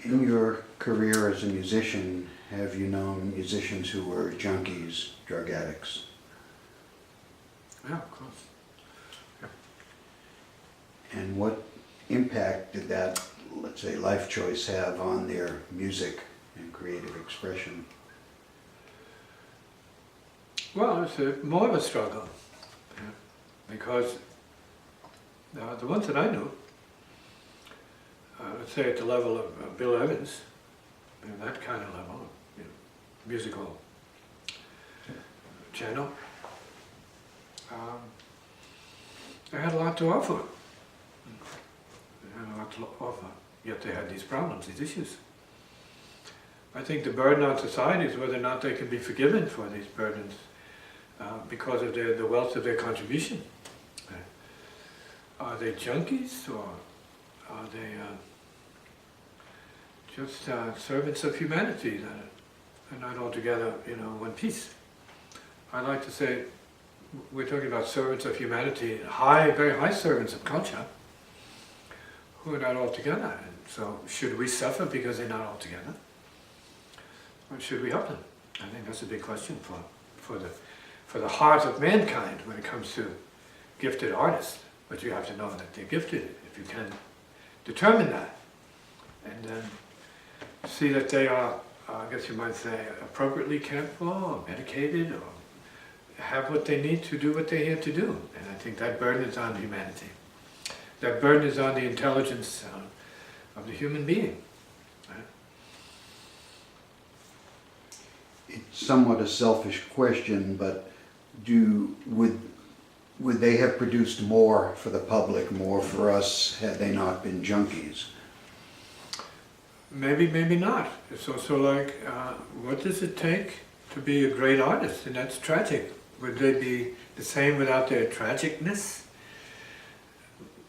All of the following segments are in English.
In your career as a musician, have you known musicians who were junkies, drug addicts? Yeah, of course. Yeah. And what impact did that, let's say, life choice have on their music and creative expression? Well, it's more of a struggle, yeah, because the ones that I knew, let's say at the level of Bill Evans, that kind of level, musical channel, they had a lot to offer. They had a lot to offer, yet they had these problems, these issues. I think the burden on society is whether or not they can be forgiven for these burdens because of the wealth of their contribution. Are they junkies, or are they just servants of humanity that are not altogether, one piece? I like to say we're talking about servants of humanity, very high servants of culture, who are not all together. And so, should we suffer because they're not all together, or should we help them? I think that's a big question for the heart of mankind when it comes to gifted artists. But you have to know that they're gifted, if you can determine that, and then see that they are, I guess you might say, appropriately cared for, or medicated, or have what they need to do what they're here to do. And I think that burden is on humanity. That burden is on the intelligence of the human being. Right? It's somewhat a selfish question, but would they have produced more for the public, more for us, had they not been junkies? Maybe, maybe not. It's also like, what does it take to be a great artist? And that's tragic. Would they be the same without their tragicness?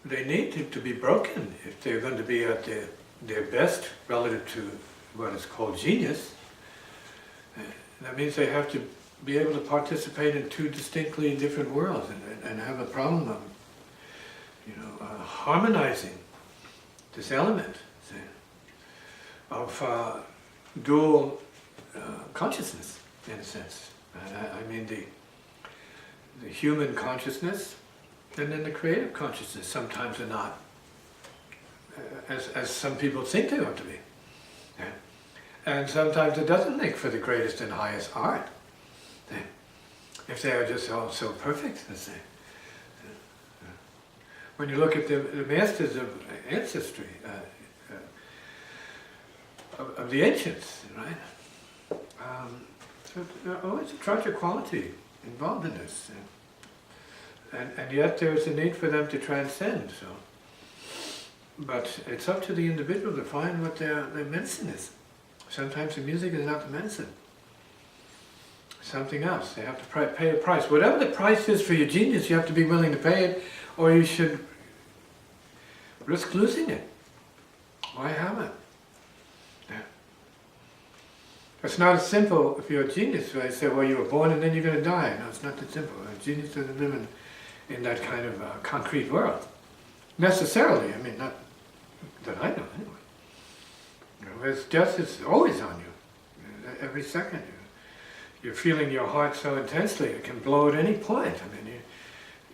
They need to be broken if they're going to be at their best relative to what is called genius. That means they have to be able to participate in two distinctly different worlds and have a problem of, harmonizing this element, say, of dual consciousness, in a sense. I mean the human consciousness and then the creative consciousness sometimes are not as some people think they ought to be. Yeah. And sometimes it doesn't make for the greatest and highest art. Yeah. If they are just all so perfect, let's say. Yeah. When you look at the masters of ancestry, of the ancients, right? So there's always a tragic quality involved in this. And yet there's a need for them to transcend. So, but it's up to the individual to find what their medicine is. Sometimes the music is not the medicine. Something else. They have to pay a price. Whatever the price is for your genius, you have to be willing to pay it, or you should risk losing it. Why have it? Yeah. It's not as simple if you're a genius. They say, well, you were born and then you're going to die. No, it's not that simple. A genius doesn't live in that kind of concrete world. Necessarily, I mean, not that I know anyway. Death is always on you, every second. You're feeling your heart so intensely, it can blow at any point. I mean,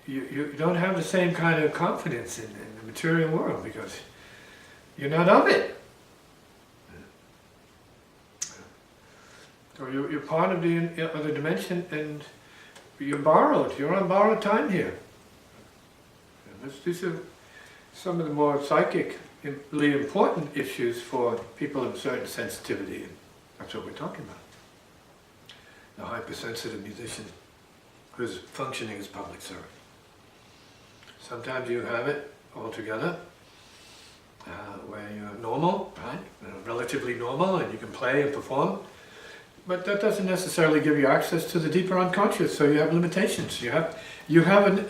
you don't have the same kind of confidence in the material world because you're not of it. Or you're part of the other dimension and you're borrowed. You're on borrowed time here. These are some of the more psychically important issues for people of a certain sensitivity, and that's what we're talking about. The hypersensitive musician who's functioning as public servant. Sometimes you have it all together, where you're normal, right? Relatively normal, and you can play and perform. But that doesn't necessarily give you access to the deeper unconscious, so you have limitations. You have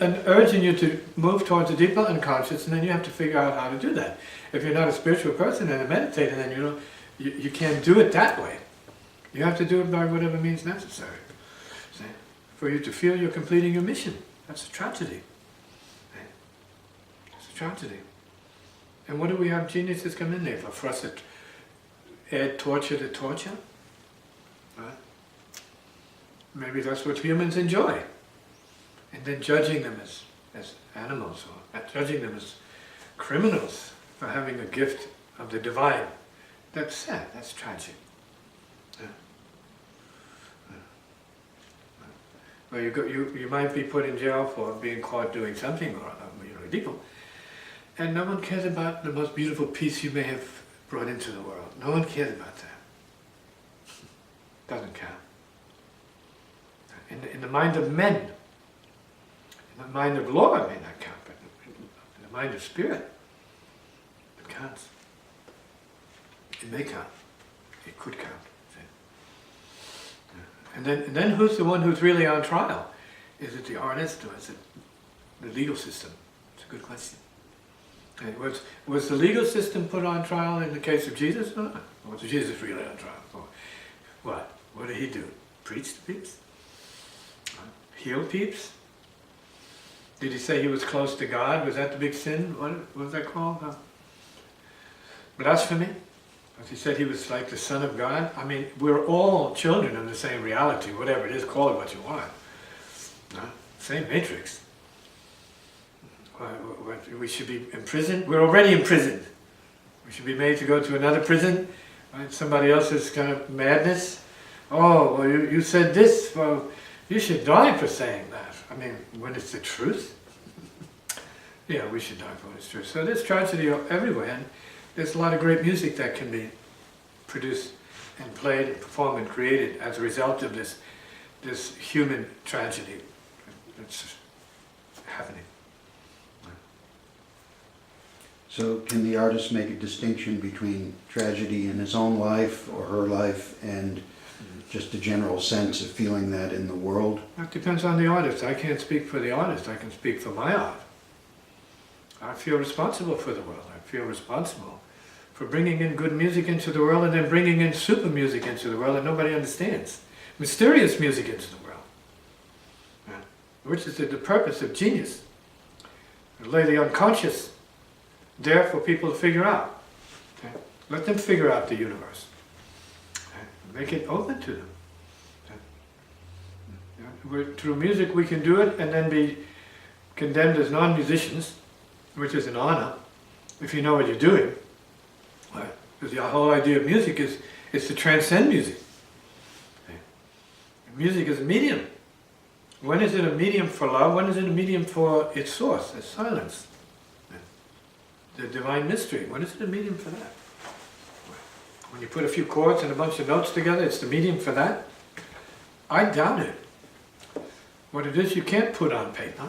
an urge in you to move towards the deeper unconscious, and then you have to figure out how to do that. If you're not a spiritual person and a meditator, then you can't do it that way. You have to do it by whatever means necessary. See? For you to feel you're completing your mission. That's a tragedy. It's a tragedy. And what do we have geniuses come in there for? For us to add torture to torture. Right? Maybe that's what humans enjoy. And then judging them as animals, or judging them as criminals for having a gift of the divine. That's sad, that's tragic. Yeah. Well, you might be put in jail for being caught doing something or illegal, and no one cares about the most beautiful piece you may have brought into the world. No one cares about that. Doesn't count. In the mind of men, in the mind of law it may not count, but in the mind of spirit, it counts. It may count. It could count. And then who's the one who's really on trial? Is it the artist or is it the legal system? It's a good question. And was the legal system put on trial in the case of Jesus? No. Was Jesus really on trial for? What? What did he do? Preach to peeps? Heal peeps? Did he say he was close to God? Was that the big sin? What was that called? Blasphemy? He said he was like the Son of God. I mean, we're all children of the same reality, whatever it is, call it what you want. Same matrix. We should be imprisoned. We're already imprisoned. We should be made to go to another prison. Right? Somebody else's kind of madness. Oh, well, you said this. Well, you should die for saying that. I mean, when it's the truth. Yeah, we should die for when it's true. So there's tragedy everywhere. And there's a lot of great music that can be produced and played and performed and created as a result of this human tragedy that's happening. So can the artist make a distinction between tragedy in his own life or her life and just a general sense of feeling that in the world? That depends on the artist. I can't speak for the artist. I can speak for my art. I feel responsible for the world. I feel responsible for bringing in good music into the world and then bringing in super music into the world that nobody understands. Mysterious music into the world. Yeah. Which is the purpose of genius. To lay the unconscious there for people to figure out. Okay? Let them figure out the universe. Okay? Make it open to them. Okay? Through music we can do it and then be condemned as non-musicians, which is an honor, if you know what you're doing. Right? Because the whole idea of music is to transcend music. Okay? Music is a medium. When is it a medium for love? When is it a medium for its source, its silence? The divine mystery. When is it a medium for that? When you put a few chords and a bunch of notes together, it's the medium for that? I doubt it. What it is you can't put on paper.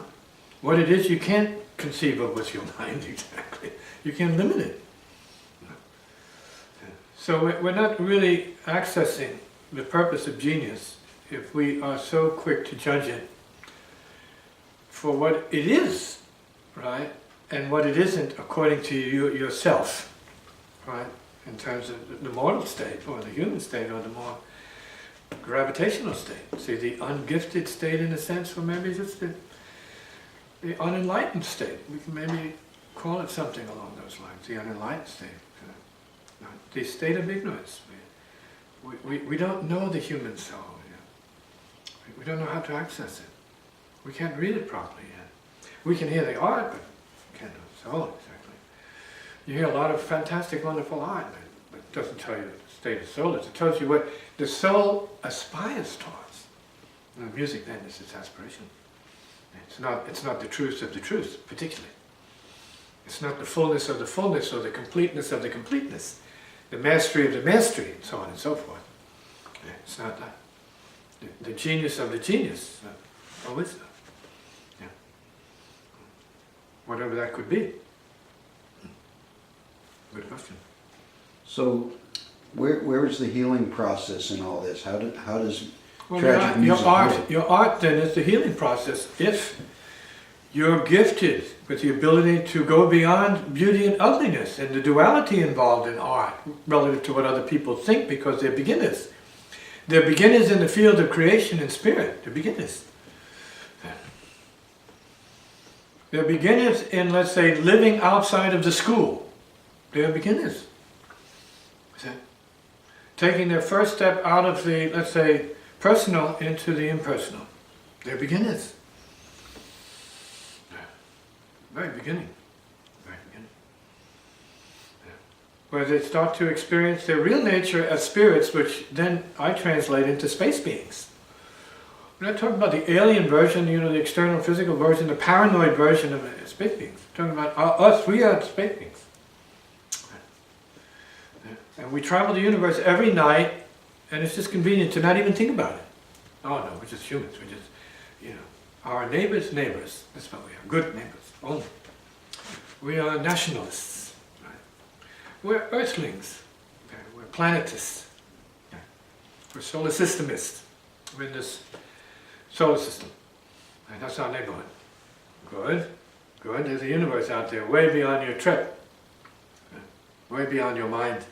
What it is you can't conceive of with your mind, exactly. You can't limit it. So we're not really accessing the purpose of genius if we are so quick to judge it for what it is, right? And what it isn't according to yourself, right? In terms of the mortal state, or the human state, or the more gravitational state. See, the ungifted state in a sense, or maybe just the unenlightened state. We can maybe call it something along those lines, the unenlightened state. The state of ignorance. We don't know the human soul yet. We don't know how to access it. We can't read it properly yet. We can hear the art, but we can't know the soul exactly. You hear a lot of fantastic, wonderful art, but it doesn't tell you the state of soul is. It tells you what the soul aspires towards. And the music then is its aspiration. It's not the truth of the truth, particularly. It's not the fullness of the fullness or the completeness of the completeness. The mastery of the mastery, and so on and so forth. It's not that. The genius of the genius of wisdom. Yeah. Whatever that could be. Good question. So where is the healing process in all this? How does Well, tragic music work? your art then is the healing process. If you're gifted with the ability to go beyond beauty and ugliness and the duality involved in art relative to what other people think, because they're beginners. They're beginners in the field of creation and spirit. They're beginners. They're beginners in, let's say, living outside of the school. They're beginners. taking their first step out of the, let's say, personal into the impersonal. They're beginners. Very beginning. Very beginning. Where they start to experience their real nature as spirits, which then I translate into space beings. We're not talking about the alien version, you know, the external physical version, the paranoid version of space beings. We're talking about us, we are space beings. And we travel the universe every night, and it's just convenient to not even think about it. Oh no, we're just humans, we're just, you know, our neighbors' neighbors. That's what we are, good neighbors, only. We are nationalists. Right? We're earthlings. Okay? We're planetists. Okay? We're solar systemists. We're in this solar system. And that's our neighborhood. Good. Good. There's a universe out there way beyond your trip. Okay? Way beyond your mind.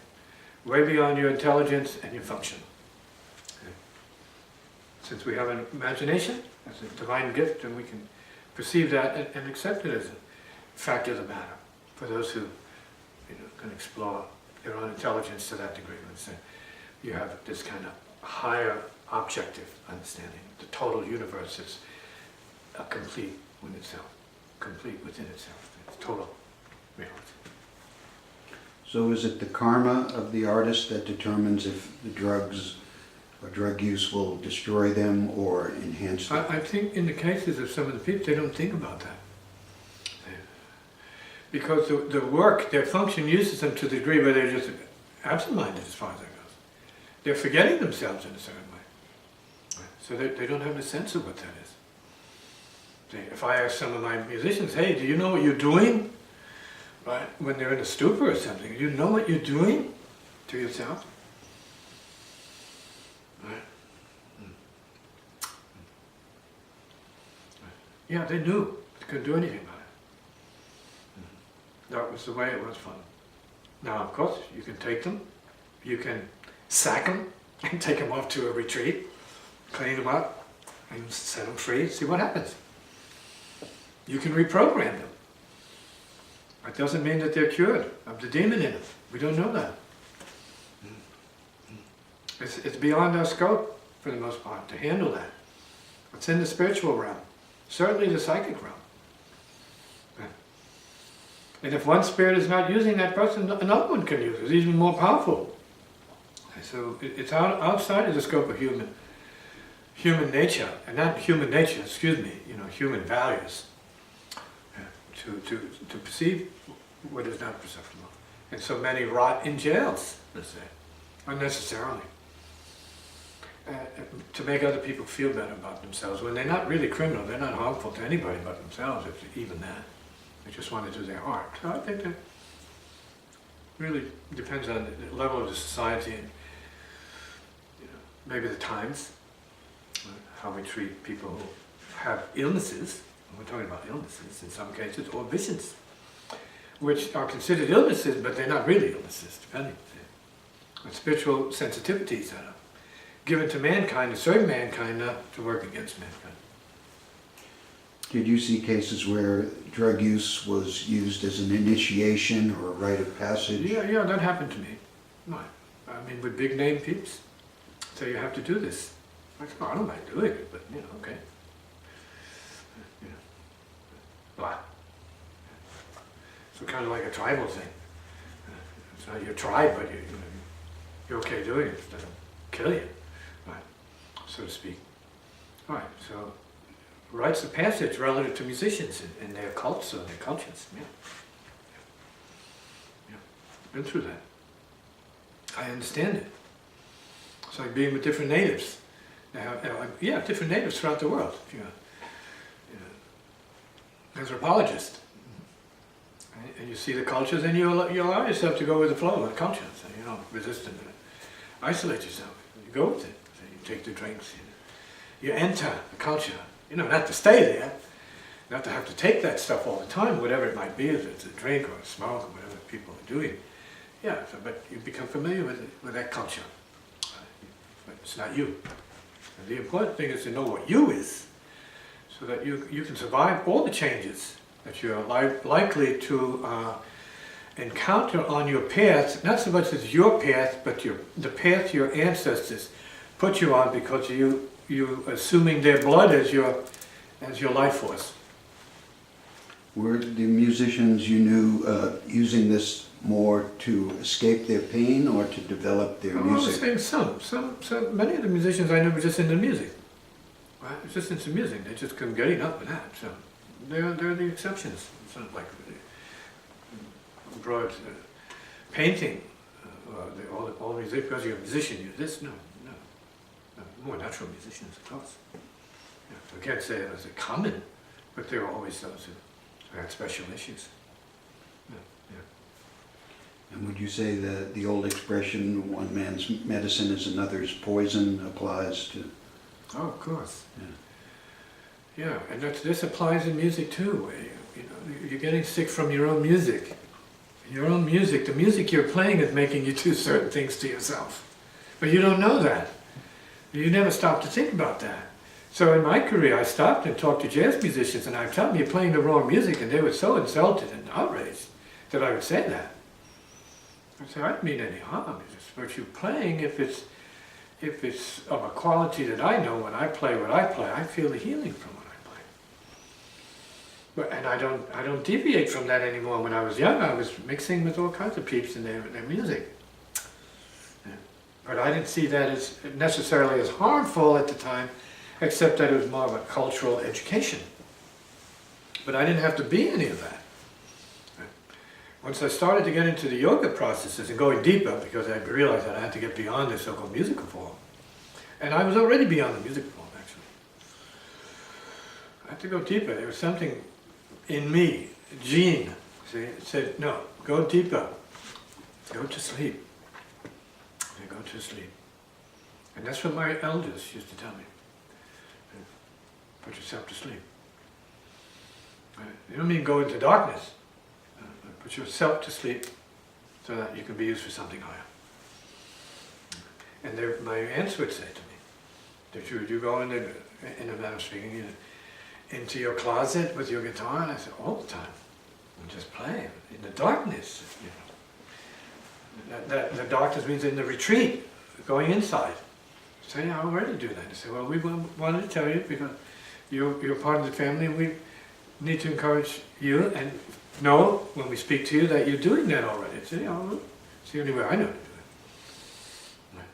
Way beyond your intelligence and your function. Okay? Since we have an imagination, as a divine gift, and we can perceive that and accept it as a fact of the matter. For those who, you know, can explore their own intelligence to that degree, let's say, you have this kind of higher objective understanding. The total universe is complete within itself, complete within itself. It's total reality. So is it the karma of the artist that determines if the drugs or drug use will destroy them or enhance them? I think in the cases of some of the people, they don't think about that. Because the work, their function uses them to the degree where they're just absent-minded as far as that goes. They're forgetting themselves in a certain way. So they don't have a sense of what that is. If I ask some of my musicians, hey, do you know what you're doing? Right? When they're in a stupor or something, do you know what you're doing to yourself? Right? Yeah, they knew. They couldn't do anything about it. That was the way it was fun. Now, of course, you can take them, you can sack them, and take them off to a retreat, clean them up, and set them free, see what happens. You can reprogram them. That doesn't mean that they're cured of the demon in them. We don't know that. It's beyond our scope, for the most part, to handle that. It's in the spiritual realm, certainly the psychic realm. And if one spirit is not using that person, another one can use it. It's even more powerful. So it's outside of the scope of human nature, and not human nature, excuse me, you know, human values, to perceive what is not perceptible. And so many rot in jails, let's say, unnecessarily, to make other people feel better about themselves when they're not really criminal, they're not harmful to anybody but themselves, if even that. They just want to do their art. So I think that really depends on the level of the society and, you know, maybe the times, how we treat people who have illnesses. We're talking about illnesses in some cases, or visions, which are considered illnesses, but they're not really illnesses, depending. And spiritual sensitivities that are given to mankind to serve mankind, not to work against mankind. Did you see cases where drug use was used as an initiation or a rite of passage? Yeah, that happened to me. Right. I mean, with big name peeps. So you have to do this. I said, oh, I don't mind doing it, but, you know, okay. You know, blah. So kind of like a tribal thing. It's not your tribe, but you're okay doing it. It doesn't kill you, right, so to speak. All right, so rites of passage relative to musicians and their cults or their cultures. Yeah. Been through that. I understand it. It's like being with different natives. Different natives throughout the world. If you're an anthropologist, and you see the cultures, and you allow yourself to go with the flow of the culture. So you don't resist and isolate yourself. You go with it. So you take the drinks. You enter the culture. You know, not to stay there, not to have to take that stuff all the time, whatever it might be, if it's a drink or a smoke or whatever people are doing. Yeah, but you become familiar with that culture. But it's not you. And the important thing is to know what you is, so that you can survive all the changes that you're likely to encounter on your path, not so much as your path, but the path your ancestors put you on because you assuming their blood as your life force. Were the musicians you knew using this more to escape their pain or to develop their I was music? saying some, many of the musicians I knew were just into music. Right? It's just into music. They just couldn't get enough of that. So they're the exceptions. It's not like broad painting. All music because you're a musician. You're this. No. More natural musicians, of course. Yeah, I can't say it was a common, but there were always those who had special issues. And would you say that the old expression, one man's medicine is another's poison, applies to? Oh, of course. Yeah, and this applies in music too. Where you're getting sick from your own music. Your own music, the music you're playing is making you do certain things to yourself. But you don't know that. You never stop to think about that. So in my career, I stopped and talked to jazz musicians, and I'd tell them you're playing the wrong music, and they were so insulted and outraged that I would say that. I said, I don't mean any harm. It's what you're playing. If it's of a quality that I know when I play what I play, I feel the healing from what I play. But and I don't deviate from that anymore. When I was young, I was mixing with all kinds of peeps in their music. But I didn't see that as necessarily as harmful at the time, except that it was more of a cultural education. But I didn't have to be any of that. Once I started to get into the yoga processes and going deeper, because I realized that I had to get beyond the so-called musical form. And I was already beyond the music form, actually. I had to go deeper. There was something in me, a gene, it said, no, go deeper. Go to sleep. Go to sleep. And that's what my elders used to tell me. Put yourself to sleep. You don't mean go into darkness. Put yourself to sleep so that you can be used for something higher. And my aunts would say to me, you go in a manner of speaking, into your closet with your guitar? And I said, all the time. And just play in the darkness. The darkness means in the retreat, going inside. So yeah, I already do that. I say, well, we wanted to tell you because you're part of the family, and we need to encourage you and know when we speak to you that you're doing that already. So, it's the only way I know to do it. Right.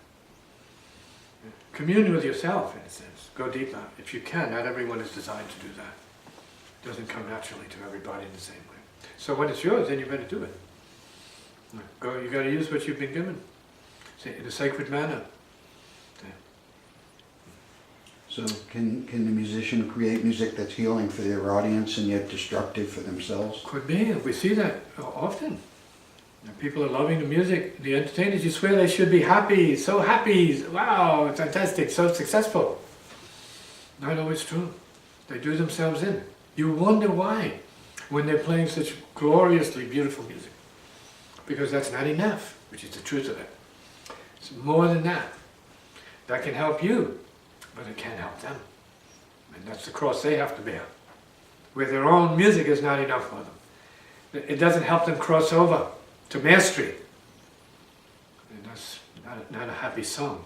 Commune with yourself, in a sense. Go deeper. If you can, not everyone is designed to do that. It doesn't come naturally to everybody in the same way. So when it's yours, then you better do it. Go. You got to use what you've been given, in a sacred manner. So can the musician create music that's healing for their audience and yet destructive for themselves? Could be. We see that often. People are loving the music. The entertainers, you swear they should be happy, so happy. Wow, fantastic, so successful. Not always true. They do themselves in. You wonder why when they're playing such gloriously beautiful music. Because that's not enough, which is the truth of it. It's more than that. That can help you, but it can't help them. And that's the cross they have to bear. Where their own music is not enough for them. It doesn't help them cross over to mastery. And that's not a happy song.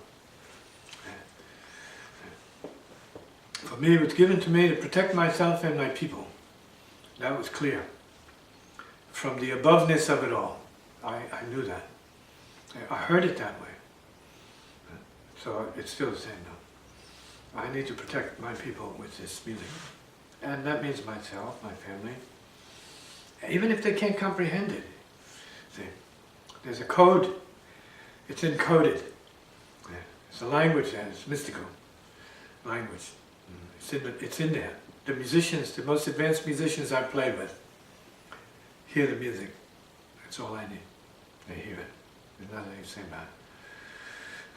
For me, it was given to me to protect myself and my people. That was clear. From the aboveness of it all. I knew that. I heard it that way. So it's still the same now. I need to protect my people with this music. And that means myself, my family. Even if they can't comprehend it. See, there's a code. It's encoded. It's a language there. It's mystical language. It's in there. The musicians, the most advanced musicians I play with, hear the music. That's all I need. They hear it. There's nothing to say about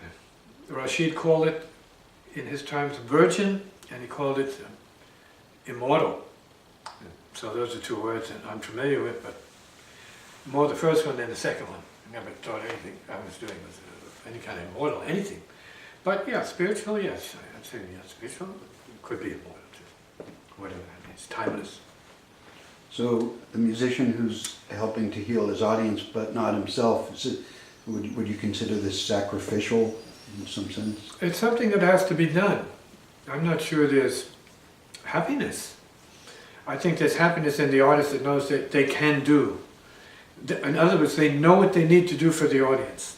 it. Rashid called it, in his times, virgin, and he called it immortal. So those are two words that I'm familiar with, but more the first one than the second one. I never thought anything I was doing was any kind of immortal, anything. But yeah, spiritual, yes. I'd say yeah, spiritual could be immortal too. Whatever that means, timeless. So the musician who's helping to heal his audience but not himself, would you consider this sacrificial in some sense? It's something that has to be done. I'm not sure there's happiness. I think there's happiness in the artist that knows that they can do. In other words, they know what they need to do for the audience.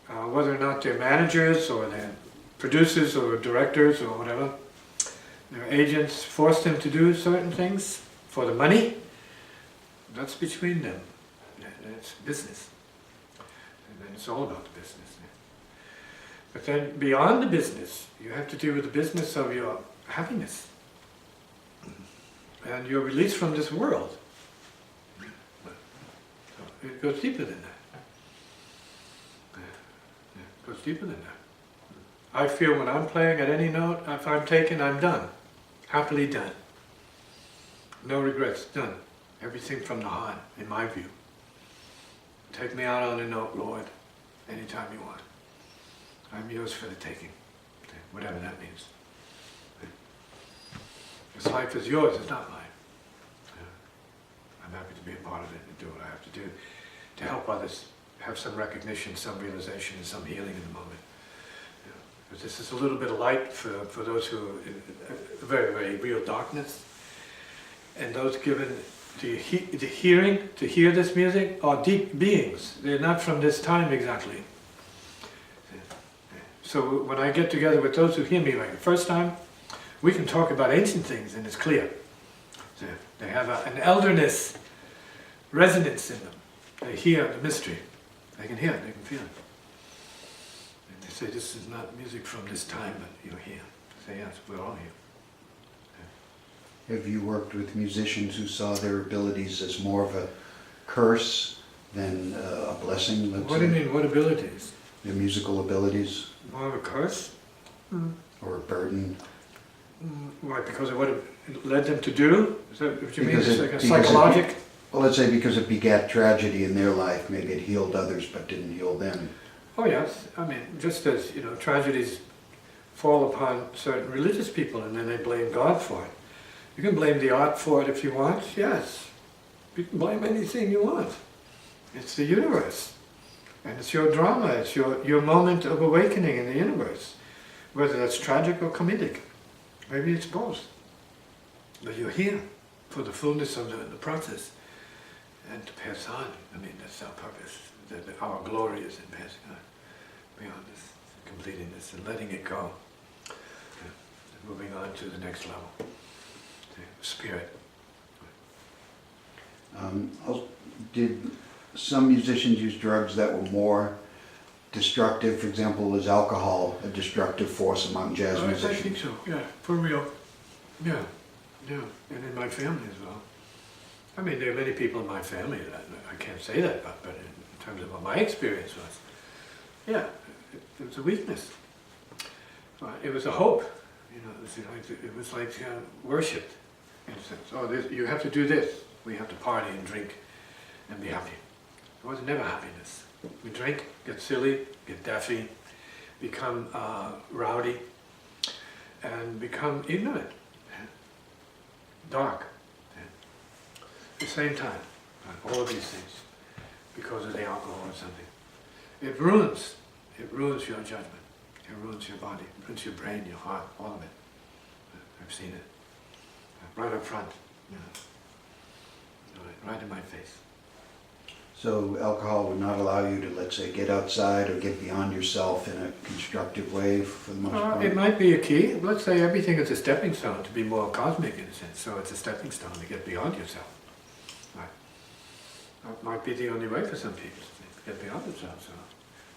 Whether or not they're managers or they're producers or directors or whatever, their agents force them to do certain things for the money, that's between them. It's business. And then it's all about the business. But then beyond the business, you have to deal with the business of your happiness and your release from this world. So it goes deeper than that. It goes deeper than that. I feel when I'm playing at any note, if I'm taken, I'm done. Happily done. No regrets, done. Everything from the heart, in my view. Take me out on a note, Lord, anytime you want. I'm yours for the taking, whatever that means. This life is yours, it's not mine. I'm happy to be a part of it and do what I have to do to help others have some recognition, some realization, and some healing in the moment. But this is a little bit of light for those who are in very, very real darkness. And those given the hearing to hear this music are deep beings. They're not from this time exactly. So when I get together with those who hear me like the first time, we can talk about ancient things and it's clear. So they have an elderness, resonance in them. They hear the mystery. They can hear it, they can feel it. And they say, this is not music from this time, but you're here. I say, yes, we're all here. Have you worked with musicians who saw their abilities as more of a curse than a blessing, let's What say? do you mean, what abilities? Their musical abilities, More of a curse? or a burden? Why, because of what it led them to do? Is that what you mean? Because It's it- like a because it- psychologic? Well, let's say because it begat tragedy in their life, maybe it healed others but didn't heal them. Oh yes, I mean, just as, tragedies fall upon certain religious people and then they blame God for it. You can blame the art for it if you want, yes. You can blame anything you want. It's the universe. And it's your drama, it's your moment of awakening in the universe. Whether that's tragic or comedic. Maybe it's both. But you're here for the fullness of the process. And to pass on. I mean, that's our purpose. Our glory is in passing on. Beyond this, completing this and letting it go. And moving on to the next level. Spirit. Did some musicians use drugs that were more destructive? For example, was alcohol a destructive force among jazz I musicians? think so, yeah, for real. Yeah, and in my family as well. I mean, there are many people in my family that I can't say that about, but in terms of what my experience was, yeah, it was a weakness. It was a hope, it was like worship, in a sense. Oh, you have to do this. We have to party and drink and be happy. It was never happiness. We drink, get silly, get daffy, become rowdy, and become ignorant, dark. At the same time, all of these things, because of the alcohol or something. It ruins your judgment, it ruins your body, it ruins your brain, your heart, all of it. I've seen it, right up front, right in my face. So alcohol would not allow you to, let's say, get outside or get beyond yourself in a constructive way for the most part? It might be a key. Let's say everything is a stepping stone to be more cosmic in a sense, so it's a stepping stone to get beyond yourself. Right. That might be the only way for some people to get beyond themselves. So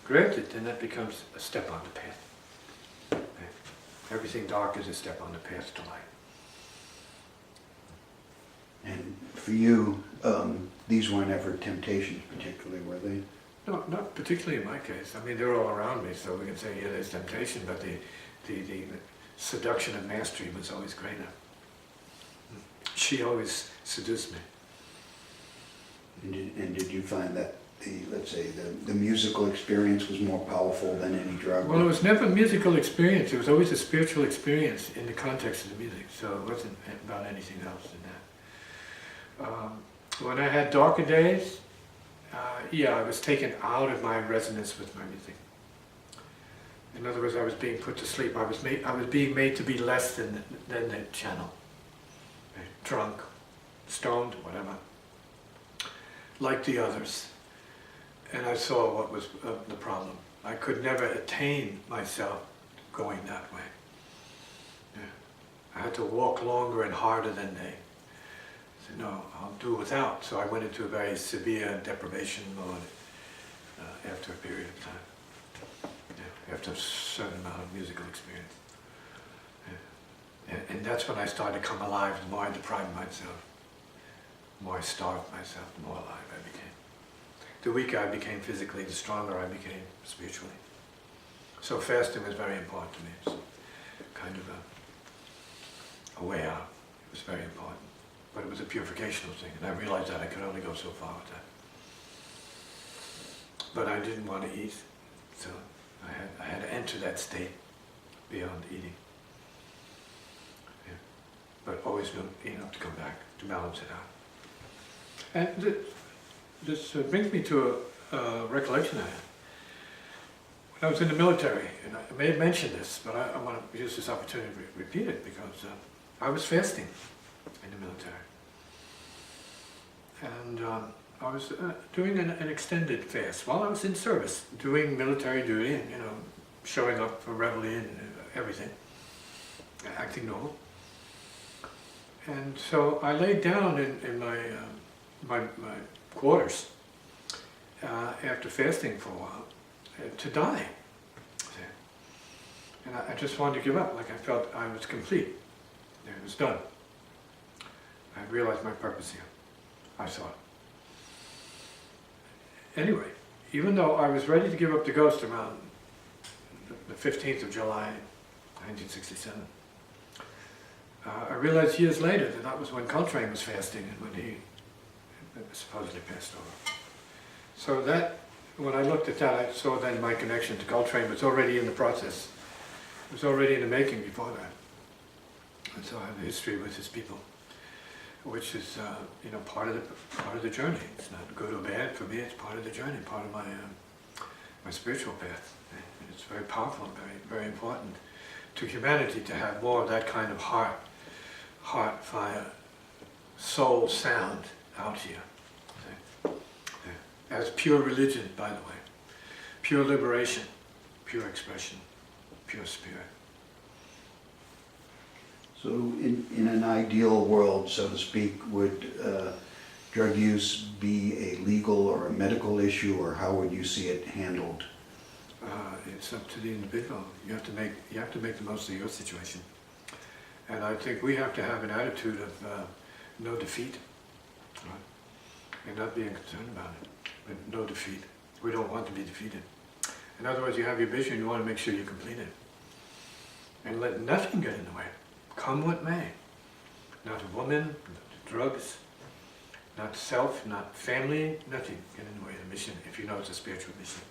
granted, then that becomes a step on the path. Okay. Everything dark is a step on the path to light. And for you, these weren't ever temptations particularly, were they? No, not particularly in my case. I mean, they're all around me, so we can say, yeah, there's temptation, but the seduction of mastery was always greater. She always seduced me. And did you find that the musical experience was more powerful than any drug? Well, it was never a musical experience. It was always a spiritual experience in the context of the music. So it wasn't about anything else than that. When I had darker days, yeah, I was taken out of my resonance with my music. In other words, I was being put to sleep. I was being made to be less than the channel. Drunk, stoned, whatever. Like the others. And I saw what was the problem. I could never attain myself going that way. Yeah. I had to walk longer and harder than they. I said, no, I'll do without. So I went into a very severe deprivation mode after a period of time. Yeah. After a certain amount of musical experience. Yeah. And that's when I started to come alive. The more I deprived myself, the more I starved myself, the more alive I became. The weaker I became physically, the stronger I became spiritually. So fasting was very important to me. It's kind of a way out. It was very important. But it was a purificational thing, and I realized that I could only go so far with that. But I didn't want to eat, so I had to enter that state beyond eating. Yeah. But always knew enough to come back, to balance it out. And this brings me to a recollection I had. When I was in the military, and I may have mentioned this, but I want to use this opportunity to repeat it because I was fasting in the military. And I was doing an extended fast while I was in service, doing military duty and, showing up for reveille and everything, acting normal. And so I laid down in my quarters after fasting for a while to die. And I just wanted to give up, like I felt I was complete. It was done. I realized my purpose here. I saw it. Anyway, even though I was ready to give up the ghost around the 15th of July, 1967, I realized years later that was when Coltrane was fasting and when he supposedly passed over. So that, when I looked at that, I saw then my connection to Coltrane was already in the process. It was already in the making before that. And so I have a history with his people, which is, part of the journey. It's not good or bad for me. It's part of the journey, part of my spiritual path. And it's very powerful, and very, very important to humanity to have more of that kind of heart, fire, soul sound out here. As pure religion, by the way, pure liberation, pure expression, pure spirit. So in an ideal world, so to speak, would drug use be a legal or a medical issue, or how would you see it handled? It's up to the individual. You have to make the most of your situation. And I think we have to have an attitude of no defeat, right? And not being concerned about it, but no defeat. We don't want to be defeated. In other words, you have your vision, you want to make sure you complete it. And let nothing get in the way. Come what may. Not a woman, not drugs, not self, not family, nothing get in the way of the mission if you know it's a spiritual mission.